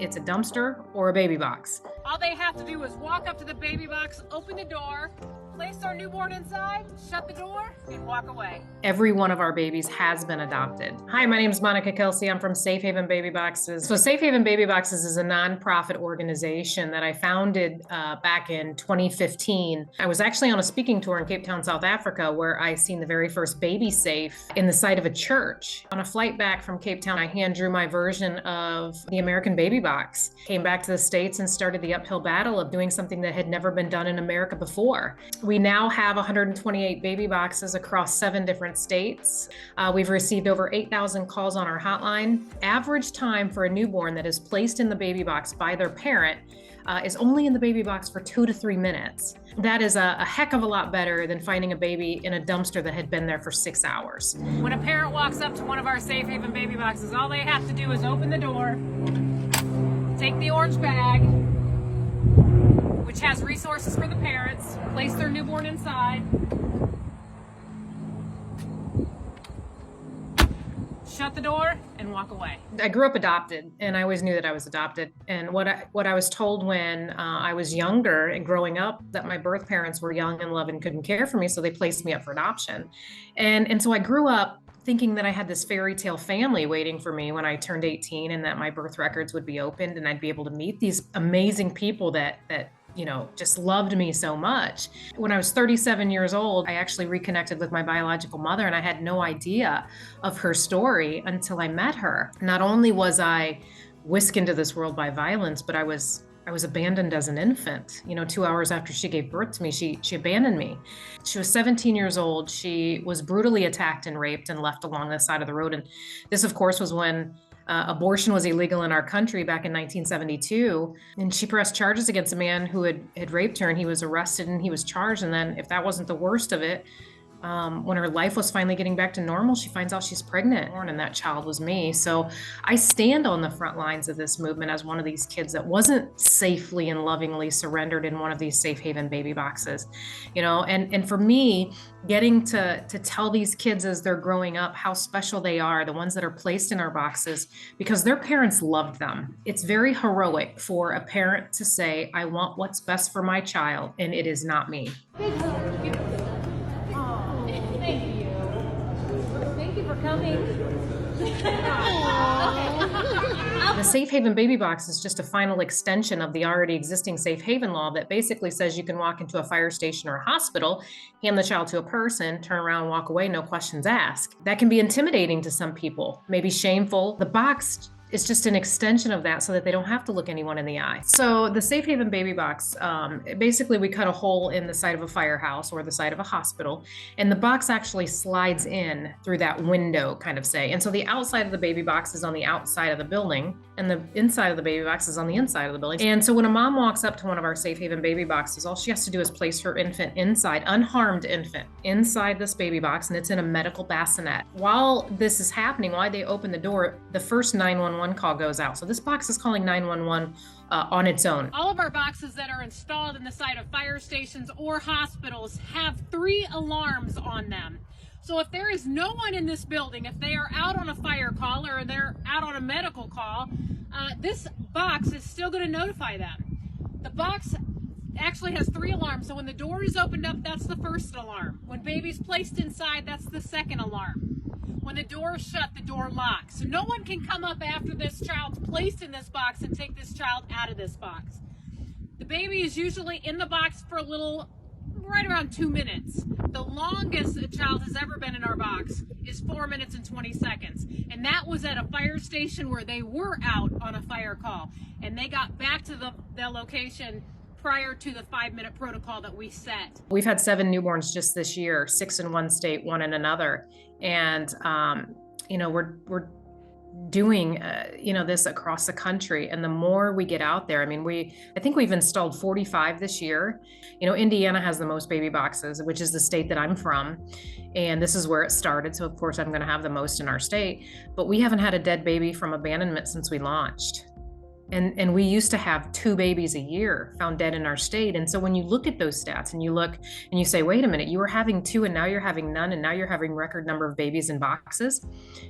it's a dumpster or a baby box. All they have to do is walk up to the baby box, open the door, place their newborn inside, shut the door, and walk away. Every one of our babies has been adopted. Hi, my name is Monica Kelsey. I'm from Safe Haven Baby Boxes. So Safe Haven Baby Boxes is a nonprofit organization that I founded back in 2015. I was actually on a speaking tour in Cape Town, South Africa, where I seen the very first baby safe in the side of a church. On a flight back from Cape Town, I hand drew my version of the American baby box. Came back to the States and started the uphill battle of doing something that had never been done in America before. We now have 128 baby boxes across 7 different states. We've received over 8,000 calls on our hotline. Average time for a newborn that is placed in the baby box by their parent is only in the baby box for 2 to 3 minutes. That is a heck of a lot better than finding a baby in a dumpster that had been there for 6 hours. When a parent walks up to one of our Safe Haven baby boxes, all they have to do is open the door, take the orange bag, which has resources for the parents, place their newborn inside, shut the door, and walk away. I grew up adopted, and I always knew that I was adopted. And what I was told when I was younger and growing up, that my birth parents were young and loving and couldn't care for me, so they placed me up for adoption. And so I grew up thinking that I had this fairy tale family waiting for me when I turned 18, and that my birth records would be opened and I'd be able to meet these amazing people that just loved me so much. When I was 37 years old, I actually reconnected with my biological mother, and I had no idea of her story until I met her. Not only was I whisked into this world by violence, but I was abandoned as an infant. 2 hours after she gave birth to me, she abandoned me. She was 17 years old. She was brutally attacked and raped and left along the side of the road. And this, of course, was when abortion was illegal in our country back in 1972. And she pressed charges against a man who had raped her, and he was arrested and he was charged. And then, if that wasn't the worst of it, when her life was finally getting back to normal, she finds out she's pregnant, and that child was me. So I stand on the front lines of this movement as one of these kids that wasn't safely and lovingly surrendered in one of these Safe Haven baby boxes. And for me, getting to tell these kids as they're growing up how special they are, the ones that are placed in our boxes, because their parents loved them. It's very heroic for a parent to say, I want what's best for my child, and it is not me. Thank you for coming. The Safe Haven baby box is just a final extension of the already existing Safe Haven law that basically says you can walk into a fire station or a hospital, hand the child to a person, turn around, walk away, no questions asked. That can be intimidating to some people, maybe shameful. The box is just an extension of that so that they don't have to look anyone in the eye. So the Safe Haven baby box, basically we cut a hole in the side of a firehouse or the side of a hospital, and the box actually slides in through that window, kind of say. And so the outside of the baby box is on the outside of the building, and the inside of the baby box is on the inside of the building. And so when a mom walks up to one of our Safe Haven baby boxes, all she has to do is place her infant inside, unharmed infant, inside this baby box, and it's in a medical bassinet. While this is happening, while they open the door, the first 911 call goes out. So this box is calling 911 on its own. All of our boxes that are installed in the side of fire stations or hospitals have 3 alarms on them. So if there is no one in this building, if they are out on a fire call or they're out on a medical call, this box is still going to notify them. The box actually has 3 alarms. So when the door is opened up, that's the first alarm. When baby's placed inside, that's the second alarm. When the door is shut, the door locks. So no one can come up after this child's placed in this box and take this child out of this box. The baby is usually in the box for right around 2 minutes. The longest a child has ever been in our box is 4 minutes and 20 seconds. And that was at a fire station where they were out on a fire call. And they got back to the location prior to the 5-minute protocol that we set. We've had 7 newborns just this year, 6 in one state, 1 in another. And, we're doing, this across the country. And the more we get out there, I think we've installed 45 this year. Indiana has the most baby boxes, which is the state that I'm from. And this is where it started. So of course I'm going to have the most in our state, but we haven't had a dead baby from abandonment since we launched. And we used to have 2 babies a year found dead in our state. And so when you look at those stats and you look and you say, wait a minute, you were having 2 and now you're having none, and now you're having record number of babies in boxes.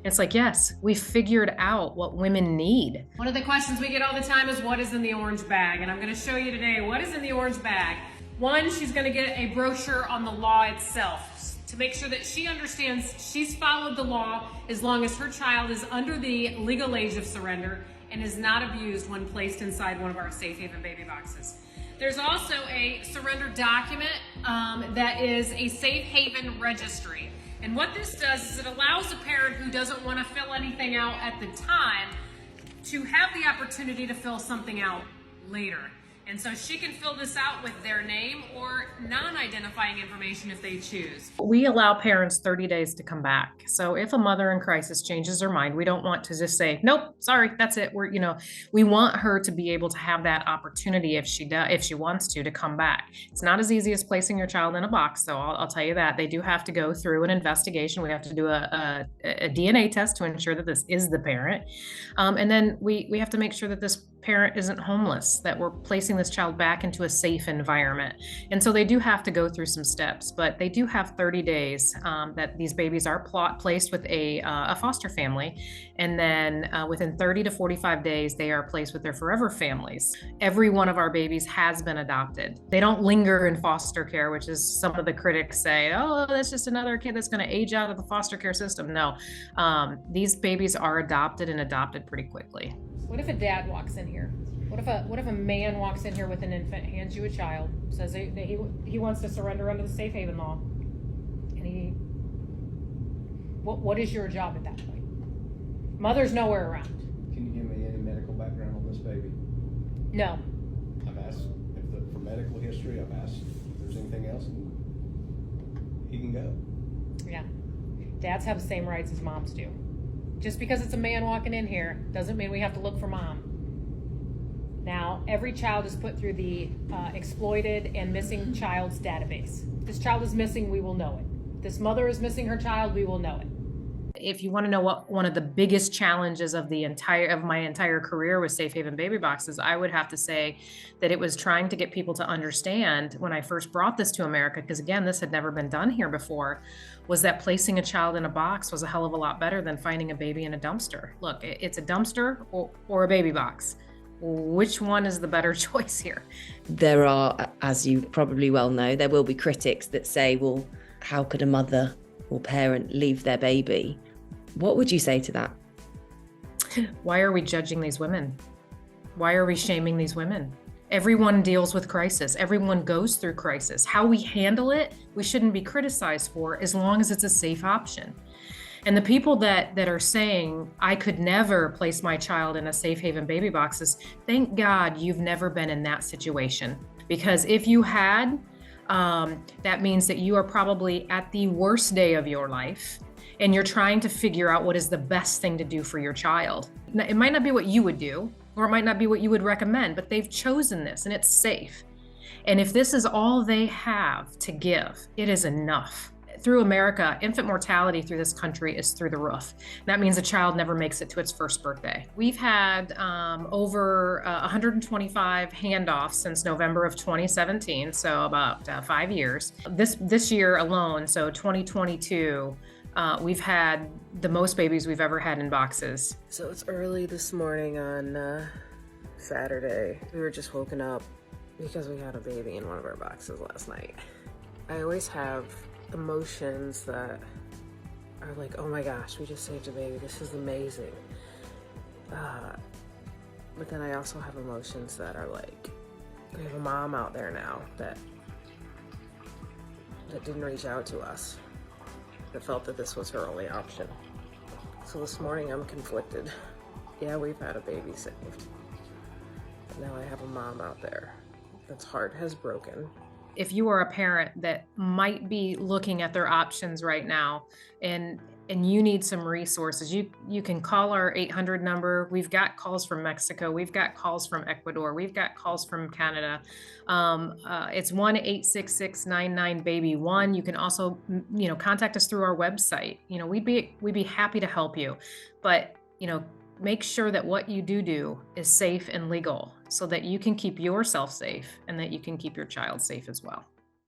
It's like, yes, we figured out what women need. One of the questions we get all the time is what is in the orange bag? And I'm going to show you today what is in the orange bag. One, she's going to get a brochure on the law itself to make sure that she understands she's followed the law as long as her child is under the legal age of surrender and is not abused when placed inside one of our safe haven baby boxes. There's also a surrender document that is a safe haven registry. And what this does is it allows a parent who doesn't want to fill anything out at the time to have the opportunity to fill something out later. And so she can fill this out with their name or non-identifying information if they choose. We allow parents 30 days to come back. So if a mother in crisis changes her mind, we don't want to just say, nope, sorry, that's it. We want her to be able to have that opportunity if she wants to come back. It's not as easy as placing your child in a box, though. I'll tell you that. They do have to go through an investigation. We have to do a DNA test to ensure that this is the parent. And then we have to make sure that this parent isn't homeless, that we're placing this child back into a safe environment. And so they do have to go through some steps, but they do have 30 days that these babies are placed with a foster family. And then within 30 to 45 days, they are placed with their forever families. Every one of our babies has been adopted. They don't linger in foster care, which is some of the critics say, oh, that's just another kid that's going to age out of the foster care system. No, these babies are adopted and adopted pretty quickly. What if a dad walks in here? What if a man walks in here with an infant, hands you a child, says that he wants to surrender under the safe haven law, and what is your job at that point? Mother's nowhere around. Can you give me any medical background on this baby? No. I've asked for medical history. I've asked if there's anything else, and he can go. Yeah. Dads have the same rights as moms do. Just because it's a man walking in here doesn't mean we have to look for mom. Now, every child is put through the exploited and missing child's database. If this child is missing, we will know it. If this mother is missing her child, we will know it. If you want to know what one of the biggest challenges of my entire career with safe haven baby boxes, I would have to say that it was trying to get people to understand when I first brought this to America, because again, this had never been done here before, was that placing a child in a box was a hell of a lot better than finding a baby in a dumpster. Look, it's a dumpster or a baby box. Which one is the better choice here? There are, as you probably well know, there will be critics that say, well, how could a mother or parent leave their baby? What would you say to that? Why are we judging these women? Why are we shaming these women? Everyone deals with crisis. Everyone goes through crisis. How we handle it, we shouldn't be criticized for as long as it's a safe option. And the people that are saying, I could never place my child in a safe haven baby boxes, thank God you've never been in that situation. Because if you had, that means that you are probably at the worst day of your life and you're trying to figure out what is the best thing to do for your child. Now, it might not be what you would do, or it might not be what you would recommend, but they've chosen this and it's safe. And if this is all they have to give, it is enough. Through America, infant mortality through this country is through the roof. That means a child never makes it to its first birthday. We've had over 125 handoffs since November of 2017, so about 5 years. This year alone, so 2022, we've had the most babies we've ever had in boxes. So it's early this morning on Saturday. We were just woken up because we had a baby in one of our boxes last night. I always have emotions that are like, oh my gosh, we just saved a baby, this is amazing. But then I also have emotions that are like, we have a mom out there now that didn't reach out to us, that felt that this was her only option. So this morning I'm conflicted. Yeah, we've had a baby saved, but now I have a mom out there that's heart has broken. If you are a parent that might be looking at their options right now and you need some resources, you can call our 800 number. We've got calls from Mexico. We've got calls from Ecuador. We've got calls from Canada. It's 1-866-99-BABY-1. You can also, contact us through our website. We'd be happy to help you. But, make sure that what you do is safe and legal so that you can keep yourself safe and that you can keep your child safe as well.